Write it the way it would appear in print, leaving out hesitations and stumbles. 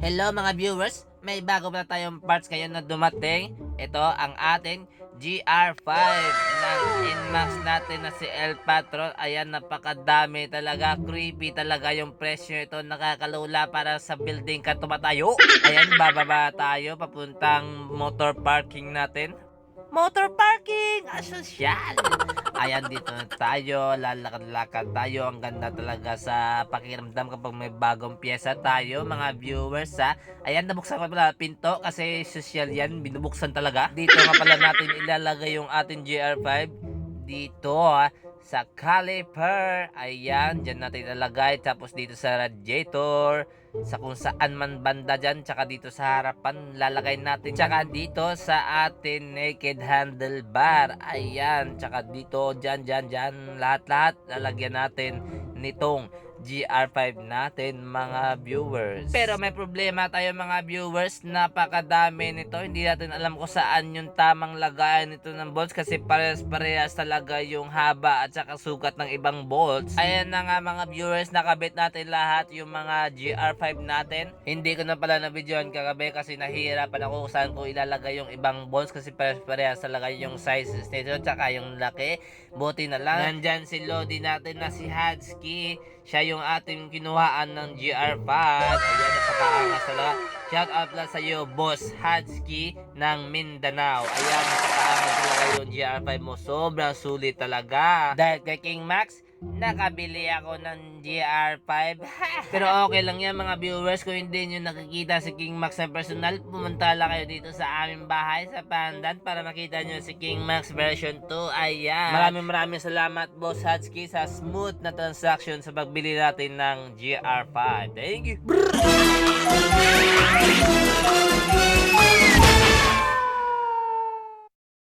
Hello mga viewers, may bago pala tayong parts ngayon na dumating. Ito ang ating GR5 ng Inmax natin na si El Patron. Ayan, napakadami talaga, creepy talaga yung presyo ito, nakakalula. Para sa building ka tumatayo. Ayan, bababa tayo papuntang motor parking natin. Motor parking! Asosyal! Ayan, dito na tayo. Lalakad-lakad tayo. Ang ganda talaga sa pakiramdam kapag may bagong pyesa tayo, mga viewers, ha. Ayan, nabuksan ko pala pinto kasi social yan. Binubuksan talaga. Dito nga pala natin ilalagay yung ating GR5. Dito, ha, sa caliper. Ayan, dyan natin ilalagay. Tapos dito sa radiator, sa kung saan man banda dyan, tsaka dito sa harapan lalagay natin, tsaka dito sa atin naked handlebar. Ayan, tsaka dito, dyan, lahat lalagyan natin nitong GR5 natin, mga viewers. Pero may problema tayo, mga viewers, napakadami nito. Hindi natin alam kung saan yung tamang lagayan nito ng bolts kasi parehas talaga yung haba at saka sukat ng ibang bolts. Ayan na nga, mga viewers, nakabit natin lahat yung mga GR5 natin. Hindi ko na pala na-videoan kagabi kasi nahihirapan ako kung saan ko ilalagay yung ibang bolts kasi parehas talaga yung sizes nito tsaka yung laki. Buti na lang nandyan si Lodi natin na si Hadsky. Siya yung ating kinuhaan ng GR5. Ayan, napakaangas talaga. Shout out lang sa iyo, Boss Hadsky ng Mindanao. Ayan, napakaangas talaga yung GR5 mo. Sobrang sulit talaga. Dahil kay King Max, nakabili ako ng GR5. Pero okay lang yan, mga viewers. Kung hindi nyo nakikita si King Max na personal, pumunta lang kayo dito sa aming bahay sa Pandan para makita nyo si King Max version 2. Ayan. Maraming salamat, Boss Hatsky, sa smooth na transaction sa pagbili natin ng GR5. Thank you.